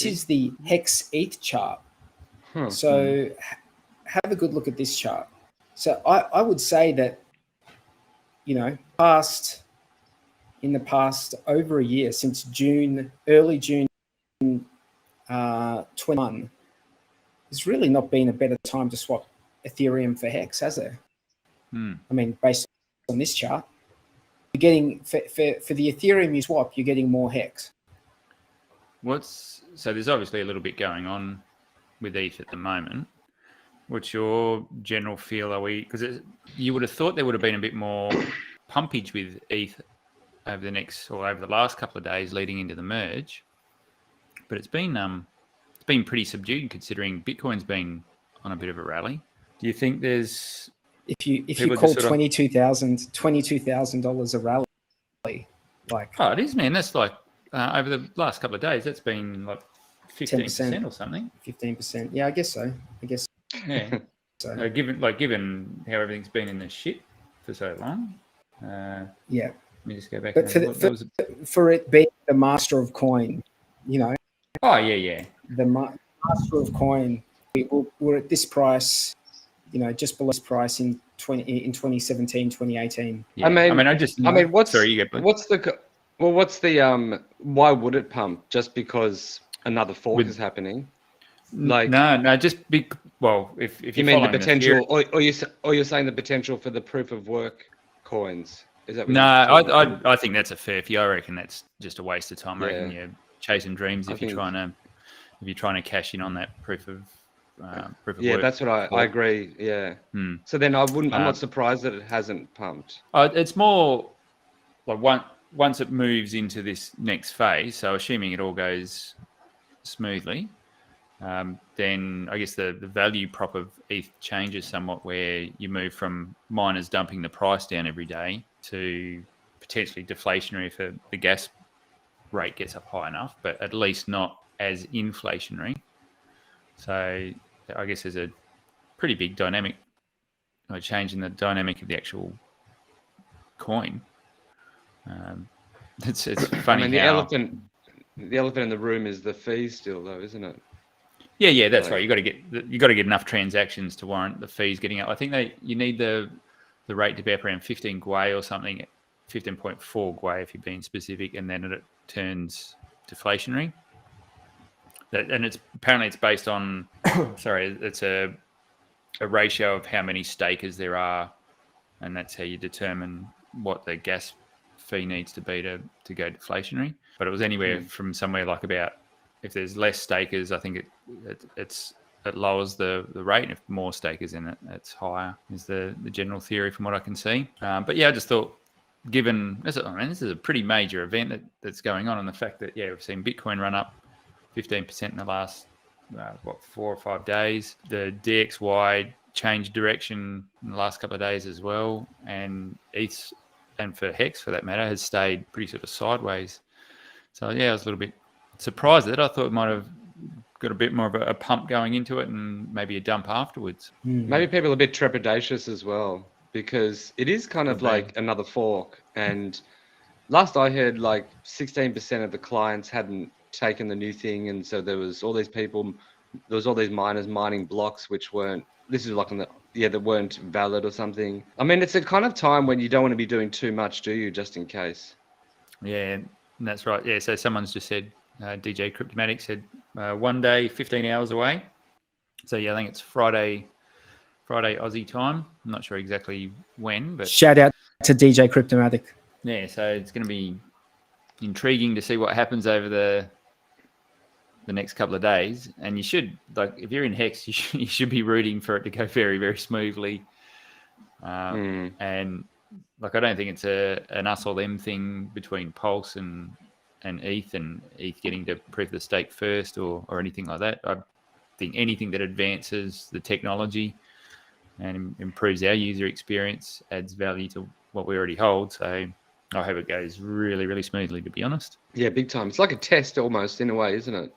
This is the Hex ETH chart. So have a good look at this chart. So I would say that, you know, in the past over a year, since early June 21, there's really not been a better time to swap Ethereum for Hex, has there? I mean, based on this chart, you're getting for the Ethereum you swap, you're getting more Hex. So there's obviously a little bit going on with ETH at the moment. What's your general feel? Because you would have thought there would have been a bit more pumpage with ETH over the last couple of days leading into the merge, but it's been pretty subdued considering Bitcoin's been on a bit of a rally. Do you think there's if you call $22,000 a rally, like it is, man. That's like over the last couple of days, that's been like 15% or something. 15%, yeah, I guess so. Yeah. So given how everything's been in the shit for so long. Yeah. Let me just go back. But for it being the master of coin, you know. Oh yeah. The master of coin. We're at this price, you know, just below this price in 2017, 2018. Yeah. Sorry, you go. Why would it pump? Just because another fork is happening? Like no, just big. Well, if you mean the potential, or you're saying the potential for the proof of work coins. Is that what I think that's a fair few. I reckon that's just a waste of time. I reckon you're chasing dreams if you're trying to cash in on that proof of work. Yeah, that's what I agree. Yeah. So then I'm not surprised that it hasn't pumped. It's more like once it moves into this next phase. So assuming it all goes smoothly, then I guess the value prop of ETH changes somewhat, where you move from miners dumping the price down every day to potentially deflationary if the gas rate gets up high enough, but at least not as inflationary. So I guess there's a pretty big dynamic, change in the dynamic of the actual coin. It's funny. I mean, the elephant in the room is the fees still, though, isn't it? Yeah, that's right. You got to get enough transactions to warrant the fees getting up. I think you need the rate to be up around 15 Gwei or something, 15.4 Gwei if you're being specific, and then it turns deflationary. And it's based on it's a ratio of how many stakers there are, and that's how you determine what the gas fee needs to be to go deflationary. But it was anywhere from somewhere like about, if there's less stakers, I think it lowers the rate. If more stakers in it, it's higher, is the general theory from what I can see. But yeah, I just thought, given this is a pretty major event that's going on, and the fact that we've seen Bitcoin run up 15% in the last 4 or 5 days. The DXY changed direction in the last couple of days as well, and ETH, and for Hex for that matter, has stayed pretty sort of sideways. So yeah, I was a little bit surprised at it. I thought it might have got a bit more of a pump going into it and maybe a dump afterwards. Maybe people are a bit trepidatious as well, because it is kind of like another fork. And last I heard, like 16% of the clients hadn't taken the new thing, and so there was all these miners mining blocks which weren't. This is like that weren't valid or something. I mean, it's a kind of time when you don't want to be doing too much, do you? Just in case. Yeah, that's right. Yeah, so someone's just said, DJ Cryptomatic said 1 day, 15 hours away. So yeah, I think it's Friday Aussie time. I'm not sure exactly when, but shout out to DJ Cryptomatic. Yeah, so it's going to be intriguing to see what happens over the next couple of days. And you should, like, if you're in Hex, you should be rooting for it to go very, very smoothly. And like, I don't think it's an us or them thing between Pulse and ETH, and ETH getting to proof of stake first or anything like that. I think anything that advances the technology and improves our user experience adds value to what we already hold. So I hope it goes really, really smoothly, to be honest. Yeah, big time. It's like a test almost in a way, isn't it?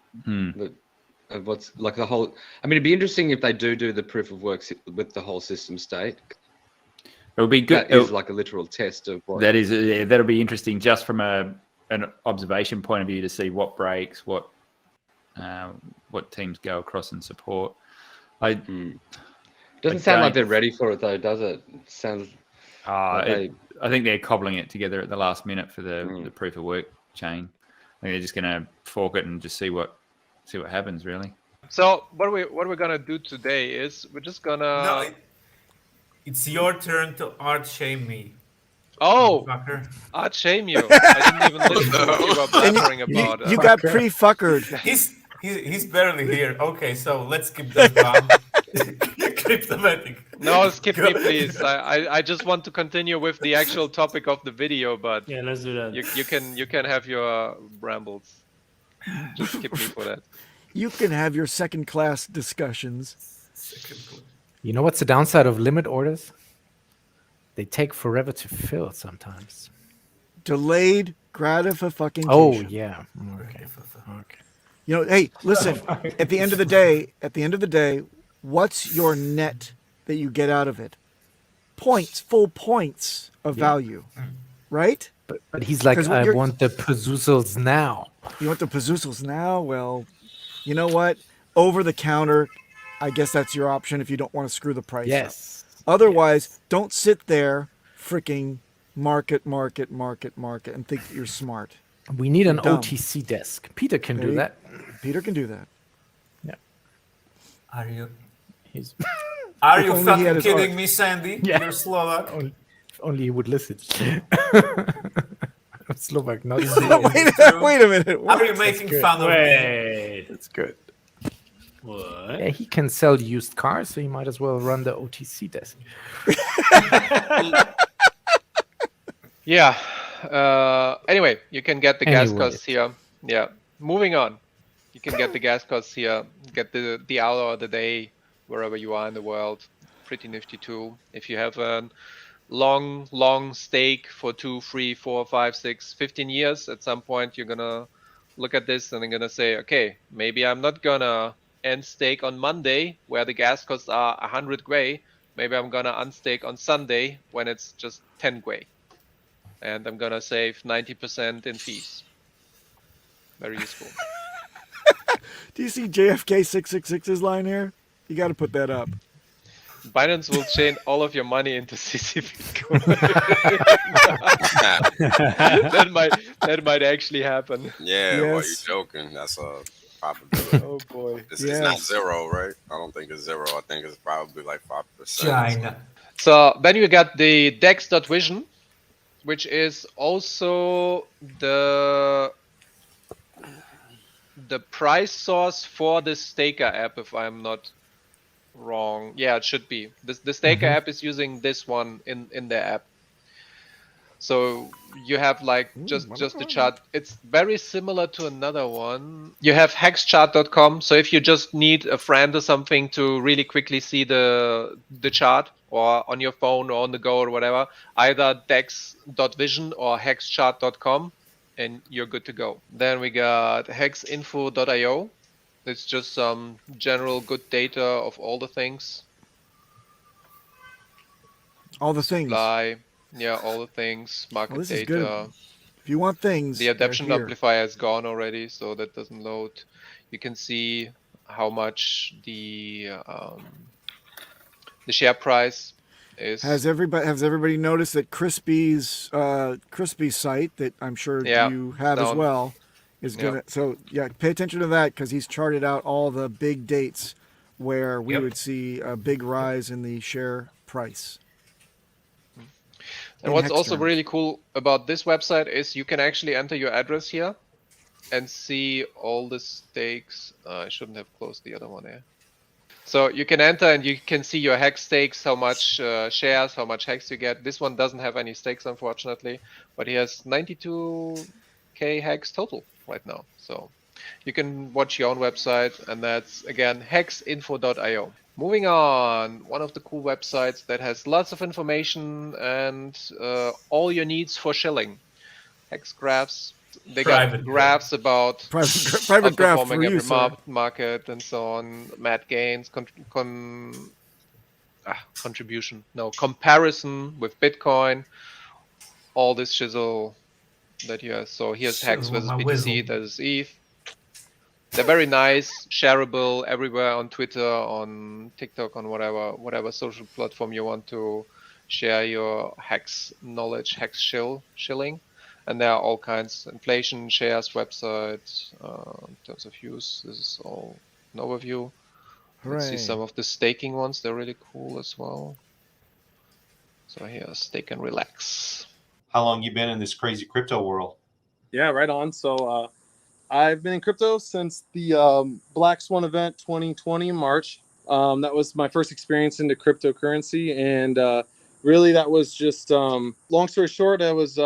What's like the whole. I mean, it'd be interesting if they do the proof of work with the whole system state. It would be good. That is like a literal test of what. That is, that'll be interesting just from an observation point of view to see what breaks, what what teams go across and support. Doesn't sound like they're ready for it though, does it? It sounds. I think they're cobbling it together at the last minute for the proof of work chain. I think they're just going to fork it and just see what happens, really. So what we're gonna do today is we're just gonna. No, it's your turn to art shame me. Oh, I'd shame you. I didn't even listen to what you were blabbering about. You got pre-fuckered. He's barely here. Okay, so let's skip that down. Cryptomatic. No, skip me, please. I just want to continue with the actual topic of the video, but yeah, let's do that. You can have your rambles. Just skip me for that. You can have your second-class discussions. You know what's the downside of limit orders? They take forever to fill sometimes. Delayed gratification. Oh yeah. Okay. You know, hey, listen. At the end of the day, what's your net that you get out of it? Points, full points of value, right? But he's like, I want the Pazoozles now. You want the Pazoozles now? Well, you know what? Over the counter, I guess that's your option if you don't want to screw the price up. Otherwise, don't sit there freaking market and think that you're smart. We need an OTC desk. Peter can do that. Peter can do that. Yeah. Are you He's fucking kidding me, Sandy? Yeah. You're Slovak. If only he would listen. I'm Slovak, not Wait a minute. What? Are you making fun of me? Wait, that's good. What? Yeah, he can sell used cars, so he might as well run the OTC desk. Yeah. Anyway, you can get the gas costs here. Yeah. Moving on. You can get the gas costs here. Get the hour or the day wherever you are in the world. Pretty nifty too. If you have a long stake for 2, 3, 4, 5, 6, 15 years, at some point you're gonna look at this and you're gonna say, okay, maybe I'm not gonna end stake on Monday where the gas costs are 100 Gwei. Maybe I'm gonna unstake on Sunday when it's just 10 Gwei. And I'm gonna save 90% in fees. Very useful. Do you see JFK 666's line here? You got to put that up. Binance will chain all of your money into CCP. that might actually happen. Yeah, well, you're joking. That's a probability. Oh boy. It's not zero, right? I don't think it's zero. I think it's probably like 5%. China. So then you got the dex.vision, which is also the price source for the Staker app, if I'm not wrong. Yeah, it should be. The Staker app is using this one in their app. So you have like just the chart. It's very similar to another one. You have hexchart.com. So if you just need a friend or something to really quickly see the chart, or on your phone or on the go or whatever, either dex.vision or hexchart.com, and you're good to go. Then we got hexinfo.io. It's just some general good data of all the things. All the things. Supply, yeah, all the things. Market this data. Is good. If you want things, the adaption amplifier is gone already, so that doesn't load. You can see how much the share price is. Has everybody noticed that Crispy's site that I'm sure you have as well is gonna? So yeah, pay attention to that because he's charted out all the big dates where we would see a big rise in the share price. And what's also really cool about this website is you can actually enter your address here and see all the stakes. I shouldn't have closed the other one here. So you can enter and you can see your hex stakes, how much shares, how much hex you get. This one doesn't have any stakes, unfortunately, but he has 92k hex total right now. So you can watch your own website, and that's, again, hexinfo.io. Moving on, one of the cool websites that has lots of information and all your needs for shilling. Hex graphs. They got graphs about private graph outperforming every market and so on. Mad gains, contribution. No, comparison with Bitcoin. All this shizzle that you have. So here's Hex versus BTC. That is ETH. They're very nice, shareable everywhere on Twitter, on TikTok, on whatever social platform you want to share your hex knowledge, hex shilling. And there are all kinds, inflation, shares, websites, in terms of use. This is all an overview. Let's see some of the staking ones. They're really cool as well. So here, stake and relax. How long you been in this crazy crypto world? Yeah, right on. So I've been in crypto since the Black Swan event 2020 March. That was my first experience into cryptocurrency, and really that was just long story short, I was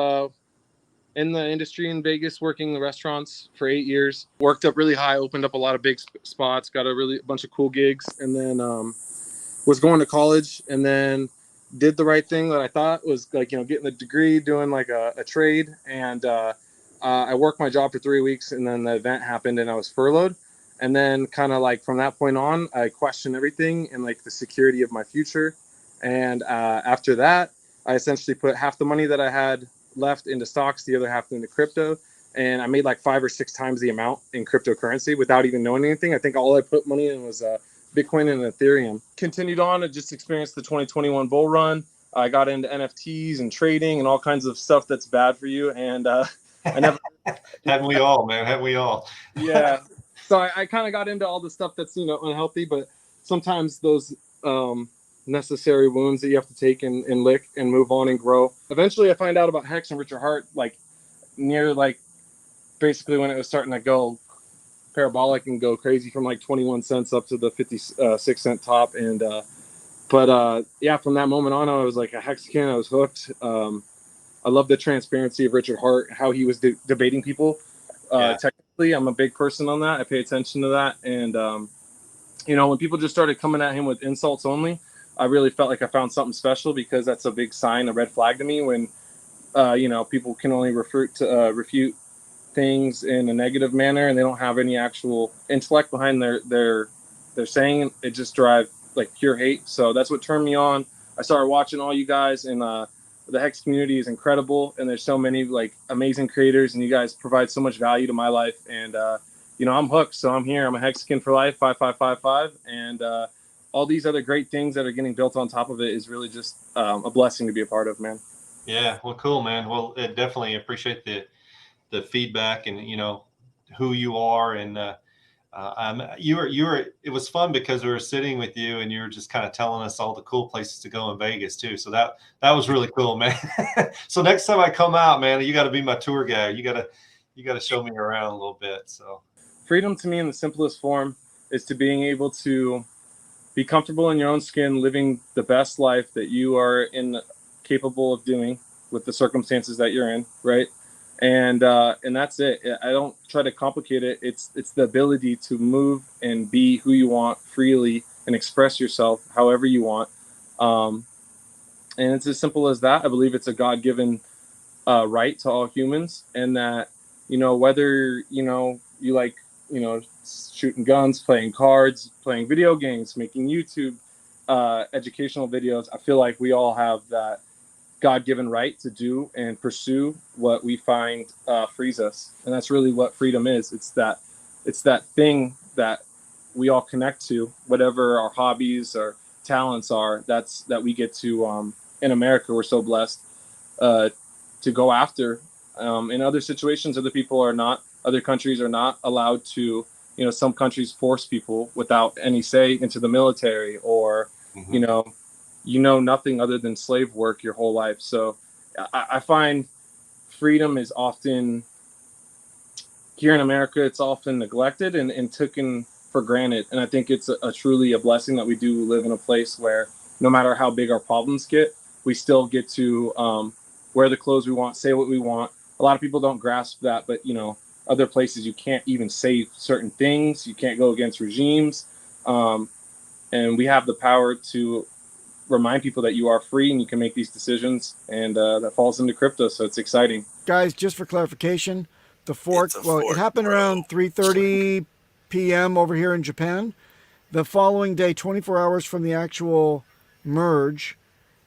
in the industry in Vegas working the restaurants for 8 years. Worked up really high, opened up a lot of big spots, got a bunch of cool gigs, and then was going to college, and then did the right thing that I thought was like, getting a degree, doing like a trade, and I worked my job for 3 weeks, and then the event happened and I was furloughed. And then kind of like from that point on, I questioned everything and like the security of my future. And after that, I essentially put half the money that I had left into stocks, the other half into crypto. And I made like 5 or 6 times the amount in cryptocurrency without even knowing anything. I think all I put money in was Bitcoin and Ethereum. Continued on, I just experienced the 2021 bull run. I got into NFTs and trading and all kinds of stuff that's bad for you. And I never. Haven't we all, man? Haven't we all? Yeah. So I kind of got into all the stuff that's, unhealthy, but sometimes those necessary wounds that you have to take and lick and move on and grow. Eventually I find out about Hex and Richard Hart, like near like basically when it was starting to go parabolic and go crazy from like 21 cents up to the 56 cent top. And, yeah, from that moment on, I was like a Hexican. I was hooked. I love the transparency of Richard Hart, how he was debating people. Technically, I'm a big person on that. I pay attention to that. And, when people just started coming at him with insults only, I really felt like I found something special, because that's a big sign, a red flag to me when, people can only refute things in a negative manner and they don't have any actual intellect behind their saying. It just drives like pure hate. So that's what turned me on. I started watching all you guys, and the Hex community is incredible, and there's so many like amazing creators, and you guys provide so much value to my life. And I'm hooked, so I'm here. I'm a Hexican for life, 5555, and all these other great things that are getting built on top of it is really just a blessing to be a part of, man. Yeah, well, cool, man. Well, definitely appreciate the feedback and who you are, and you were. It was fun because we were sitting with you and you were just kind of telling us all the cool places to go in Vegas too. So that was really cool, man. So next time I come out, man, you got to be my tour guide. You got to show me around a little bit. So freedom to me in the simplest form is to being able to be comfortable in your own skin, living the best life that you are capable of doing with the circumstances that you're in, right? And that's it. I don't try to complicate it. It's the ability to move and be who you want freely and express yourself however you want. And it's as simple as that. I believe it's a God-given right to all humans, and that whether you like shooting guns, playing cards, playing video games, making YouTube educational videos, I feel like we all have that God-given right to do and pursue what we find frees us. And that's really what freedom is. It's that thing that we all connect to, whatever our hobbies or talents are, that we get to, in America, we're so blessed to go after. In other situations, other people are not, other countries are not allowed to, some countries force people without any say into the military, or, nothing other than slave work your whole life. So I find freedom is often, here in America, it's often neglected and taken for granted. And I think it's truly a blessing that we do live in a place where no matter how big our problems get, we still get to wear the clothes we want, say what we want. A lot of people don't grasp that, but other places you can't even say certain things. You can't go against regimes. And we have the power to remind people that you are free and you can make these decisions, and that falls into crypto. So it's exciting. Guys, just for clarification, the fork, it happened around 3:30 p.m. over here in Japan. The following day, 24 hours from the actual merge,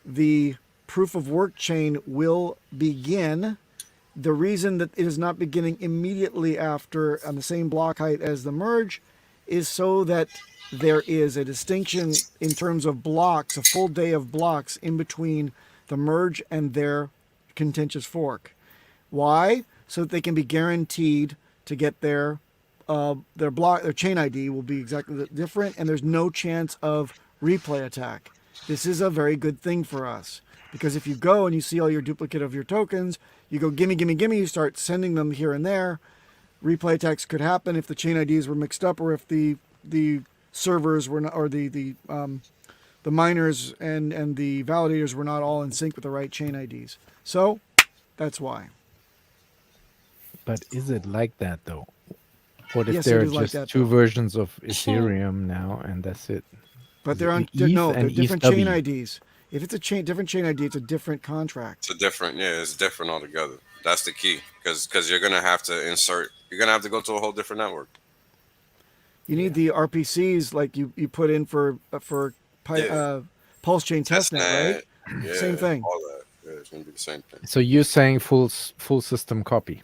the proof of work chain will begin. The reason that it is not beginning immediately after on the same block height as the merge is so that there is a distinction in terms of blocks, a full day of blocks in between the merge and their contentious fork. Why? So that they can be guaranteed to get their chain ID will be exactly different, and there's no chance of replay attack. This is a very good thing for us, because if you go and you see all your duplicate of your tokens, you go gimme, gimme, gimme, you start sending them here and there. Replay attacks could happen if the chain IDs were mixed up, or if the servers were not, or the miners and the validators were not all in sync with the right chain IDs. So that's why. But is it like that though? What if Yes, there it are is like just that, two though. versions of Ethereum now, and that's it? But they're on ETH no, they're and different ETH chain W. IDs. If it's a different chain ID, it's a different contract. It's a different, yeah, it's different altogether. That's the key, because you're gonna have to insert. You're gonna have to go to a whole different network. You need the RPCs like you put in for PulseChain testnet, right? Yeah, Same thing. All that. Yeah, it's gonna be the same thing. So you're saying full system copy?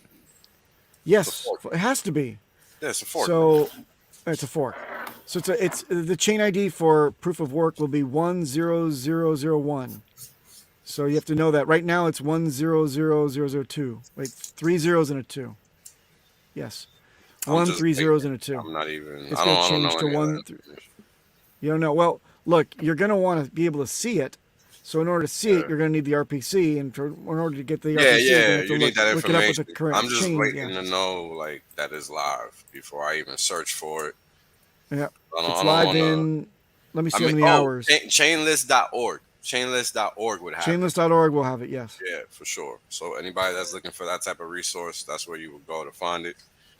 Yes, it has to be. Yeah, it's a fork. So it's a fork. So it's the chain ID for proof of work will be 10001. So you have to know that right now it's 100002. Wait, 3 zeros and a 2. Yes, 1 3 zeros and a 2. I'm not even. It's going to change to 1. You don't know. Well, look, you're going to want to be able to see it. So in order to see it, you're going to need the RPC, and in order to get the RPC, you need that look it up with information. the current I'm just chain. waiting to know like that is live before I even search for it. Yeah, it's live in. Let me see how many hours. Chainlist.org. Chainlist.org would have Chainlist.org will have it. Yes. Yeah, for sure. So anybody that's looking for that type of resource, that's where you would go to find it.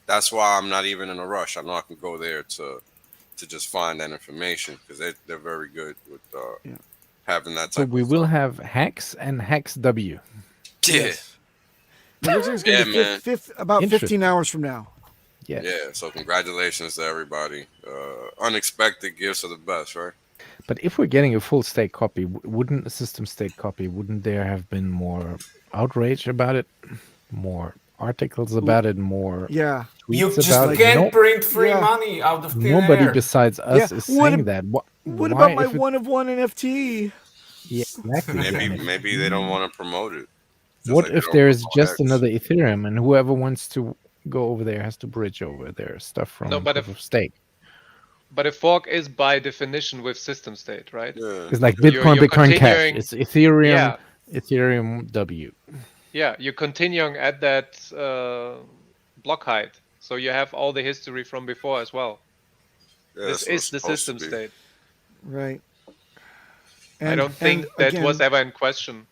That's why I'm not even in a rush. I know I can go there to just find that information, because they're very good with having that type. So we will have Hex and Hex W. Yeah. Yes. It's going to be about 15 hours from now. Yeah. Yeah. So congratulations to everybody. Unexpected gifts are the best, right? But if we're getting a full state copy, wouldn't a system state copy? Wouldn't there have been more outrage about it, more articles about it, more? Yeah. You tweets just about can't it? print free money out of thin Nobody air. besides us is saying that. What about my 1 of 1 NFT? Yeah, exactly. Maybe they don't want to promote it. What if there's just another Ethereum, and whoever wants to go over there has to bridge over their stuff from proof of stake? But a fork is by definition with system state, right? Yeah. It's like Bitcoin, Bitcoin Cash. It's Ethereum, Yeah. Ethereum W. Yeah, you're continuing at that block height, so you have all the history from before as well. Yeah, this is the system state. Right. I don't think that was ever in question.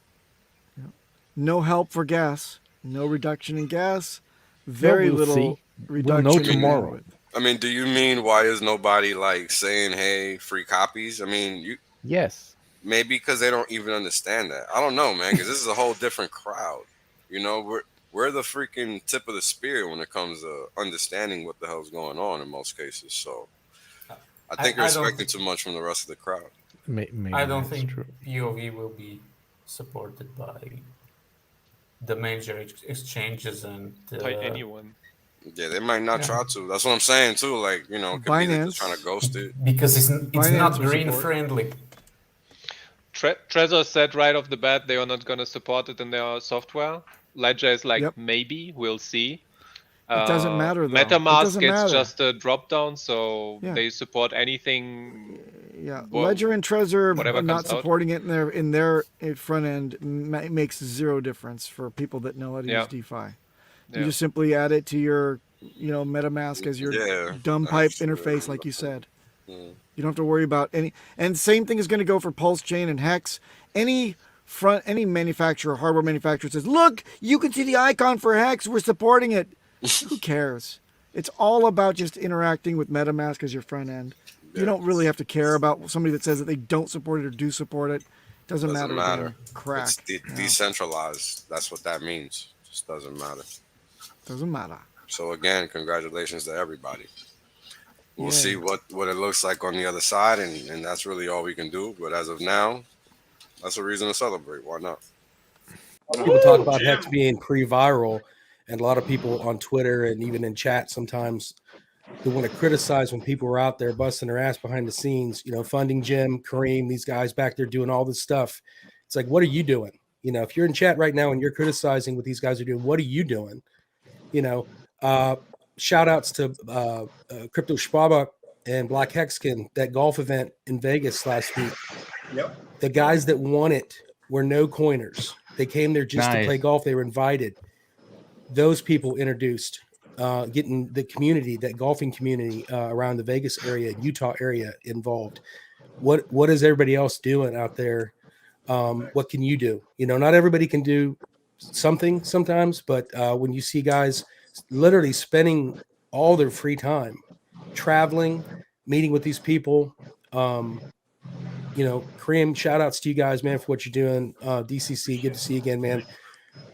No help for gas. No reduction in gas. Very we'll little see. reduction. We'll know tomorrow. I mean, do you mean why is nobody like saying, "Hey, free copies"? I mean, Yes. maybe because they don't even understand that. I don't know, man, because this is a whole different crowd. You know, we're the freaking tip of the spear when it comes to understanding what the hell's going on in most cases. So I think you're expecting too much from the rest of the crowd. Maybe I don't that's think true. POV will be supported by the major exchanges and By anyone. Yeah, they might not try to. That's what I'm saying too. Like, you know, it could be they're just trying to ghost it. because it's not green support. friendly. Trezor said right off the bat they are not going to support it in their software. Ledger is like, maybe, we'll see. It doesn't matter, though. MetaMask is just a drop down, so they support anything. Yeah, Ledger and Trezor whatever not comes out. supporting it in their front end makes zero difference for people that know how to use DeFi. You just simply add it to your, MetaMask as your dumb pipe interface, like you said. You don't have to worry about any. And same thing is going to go for PulseChain and Hex. Any manufacturer, hardware manufacturer says, "Look, you can see the icon for Hex. We're supporting it." Who cares? It's all about just interacting with MetaMask as your front end. You don't really have to care about somebody that says that they don't support it or do support it. Doesn't matter. Crack. It's decentralized. That's what that means. Just doesn't matter. Doesn't matter. So again, congratulations to everybody. We'll see what it looks like on the other side, and that's really all we can do. But as of now, that's a reason to celebrate. Why not? people talk about Hex being pre-viral, and a lot of people on Twitter and even in chat sometimes they want to criticize when people are out there busting their ass behind the scenes, funding Jim, Kareem, these guys back there doing all this stuff. It's like, what are you doing? If you're in chat right now and you're criticizing what these guys are doing, what are you doing? Shout outs to Crypto Schwaba and Black Hexican, that golf event in Vegas last week. Yep. The guys that won it were no coiners. They came there just to play golf. They were invited. Those people introduced getting the community, that golfing community around the Vegas area, Utah area involved. What is everybody else doing out there? What can you do? Not everybody can do something sometimes, but when you see guys literally spending all their free time traveling, meeting with these people, Kareem, shout outs to you guys, man, for what you're doing. DCC, good to see you again, man.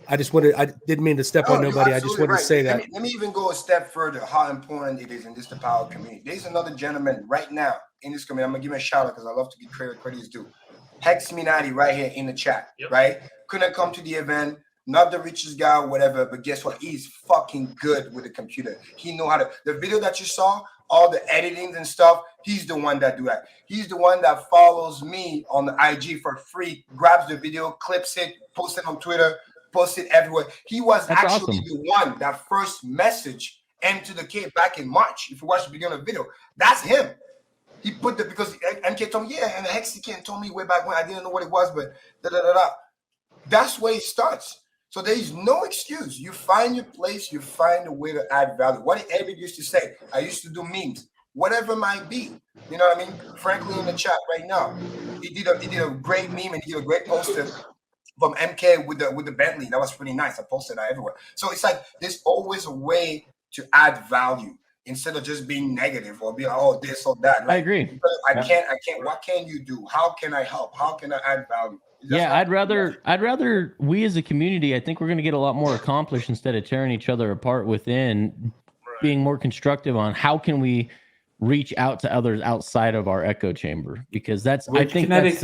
I didn't mean to step on nobody. I just wanted to say that. Let me even go a step further, how important it is in this the power community. There's another gentleman right now in this community. I'm going to give him a shout out because I love to give credit is due. Hex Minati right here in the chat, right? Couldn't come to the event, not the richest guy or whatever, but guess what? He's fucking good with the computer. He know how to, the video that you saw, all the editings and stuff, he's the one that do that. He's the one that follows me on the IG for free, grabs the video, clips it, posts it on Twitter, posts it everywhere. He was actually the one that first messaged M to the K back in March. If you watch the beginning of the video, that's him. He put the, because MK told me, and the Hexican told me way back when I didn't know what it was, but that's where it starts. So there is no excuse. You find your place, you find a way to add value. What did Eddie used to say? I used to do memes, whatever it might be. You know what I mean? Frankly, in the chat right now, he did a great meme and he did a great poster from MK with the Bentley. That was pretty nice. I posted that everywhere. So it's like there's always a way to add value instead of just being negative or being this or that. Like, I agree. I can't. What can you do? How can I help? How can I add value? Yeah, I'd rather we as a community, I think we're going to get a lot more accomplished instead of tearing each other apart within, being more constructive on how can we reach out to others outside of our echo chamber, because that's, I think that's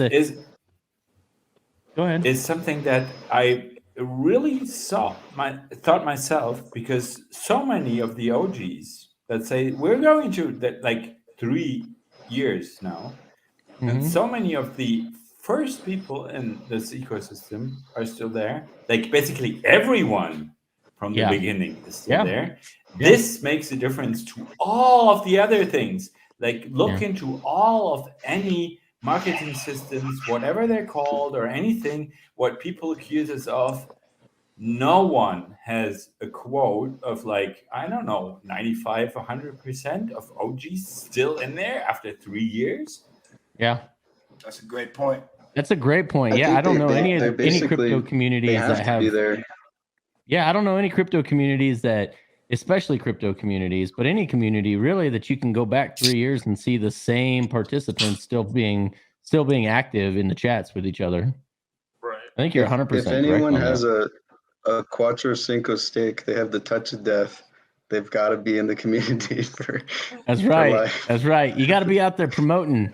go ahead. Is something that I really thought myself, because so many of the OGs that say we're going to that like 3 years now, and so many of the first people in this ecosystem are still there. Like basically everyone from the beginning is still there. This makes a difference to all of the other things. Like look into all of any marketing systems, whatever they're called or anything, what people accuse us of. No one has a quote of like, I don't know, 95, 100% of OGs still in there after 3 years. Yeah. That's a great point. That's a great point. I don't know any crypto communities that have. Yeah, I don't know any crypto communities that, especially crypto communities, but any community really that you can go back 3 years and see the same participants still being active in the chats with each other. Right. I think you're 100%. If anyone has a Quattro Cinco stake, they have the touch of death. They've got to be in the community for. That's right. Life. That's right. You got to be out there promoting.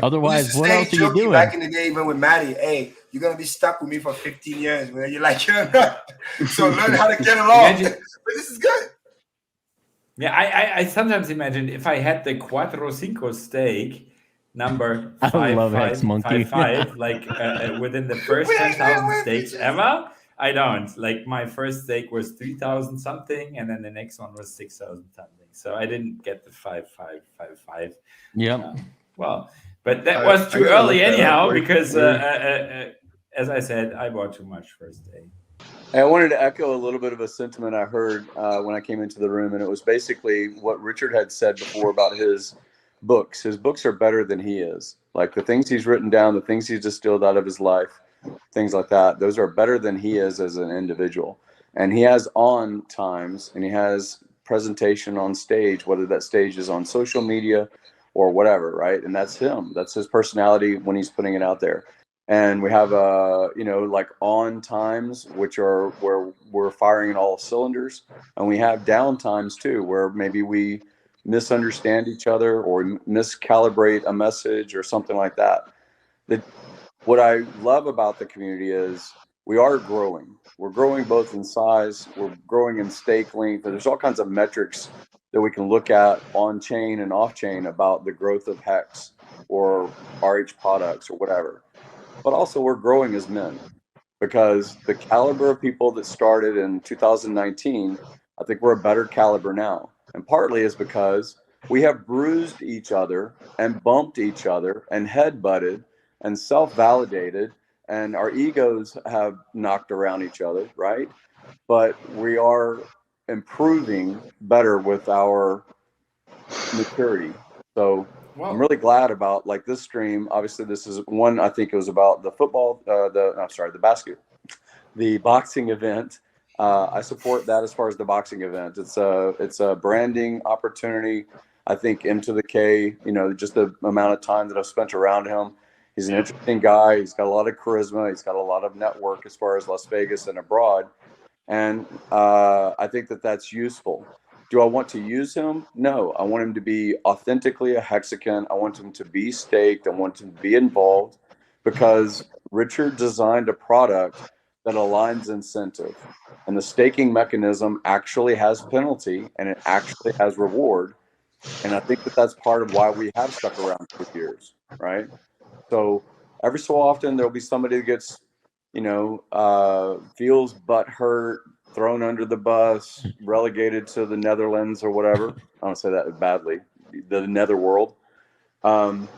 Otherwise, what else are you doing? Back in the day, even with Maddie, hey, you're gonna be stuck with me for 15 years. Where you're like, you're not. So learn how to get along. But this is good. Yeah, I sometimes imagine if I had the Quattro Cinco stake number 555, like within the first 10,000 stakes ever. I don't. Like my first stake was 3,000 something, and then the next one was 6,000 something. So I didn't get the 5555. Yep. Well, but that was too early anyhow, because as I said, I bought too much first day. I wanted to echo a little bit of a sentiment I heard when I came into the room, and it was basically what Richard had said before about his books. His books are better than he is. Like the things he's written down, the things he's distilled out of his life, things like that, those are better than he is as an individual. And he has on times, and he has presentation on stage, whether that stage is on social media or whatever, right? And that's him. That's his personality when he's putting it out there. And we have like on times, which are where we're firing in all cylinders, and we have down times too, where maybe we misunderstand each other or miscalibrate a message or something like that. What I love about the community is we are growing. We're growing both in size, we're growing in stake length, and there's all kinds of metrics that we can look at on chain and off chain about the growth of Hex or RH products or whatever. But also we're growing as men, because the caliber of people that started in 2019, I think we're a better caliber now. And partly is because we have bruised each other and bumped each other and head-butted and self-validated, and our egos have knocked around each other, right? But we are improving better with our maturity. So I'm really glad about like this stream. Obviously, this is one, I think it was about the football, the boxing event. I support that as far as the boxing event. It's a branding opportunity. I think into the K, you know, just the amount of time that I've spent around him. He's an interesting guy. He's got a lot of charisma. He's got a lot of network as far as Las Vegas and abroad. And I think that that's useful. Do I want to use him? No, I want him to be authentically a Hexican. I want him to be staked. I want him to be involved, because Richard designed a product that aligns incentive. And the staking mechanism actually has penalty and it actually has reward. And I think that that's part of why we have stuck around for years, right? So every so often there'll be somebody that gets, you know, feels butt hurt, thrown under the bus, relegated to the Netherlands or whatever. I don't say that badly, the netherworld. And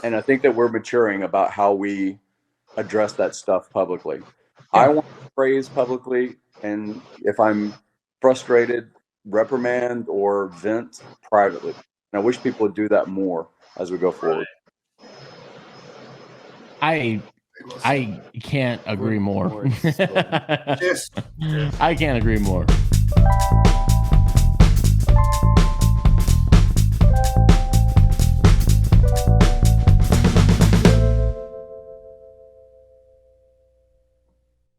I think that we're maturing about how we address that stuff publicly. I want to praise publicly, and if I'm frustrated, reprimand or vent privately. And I wish people would do that more as we go forward. I can't agree more. Yes. I can't agree more.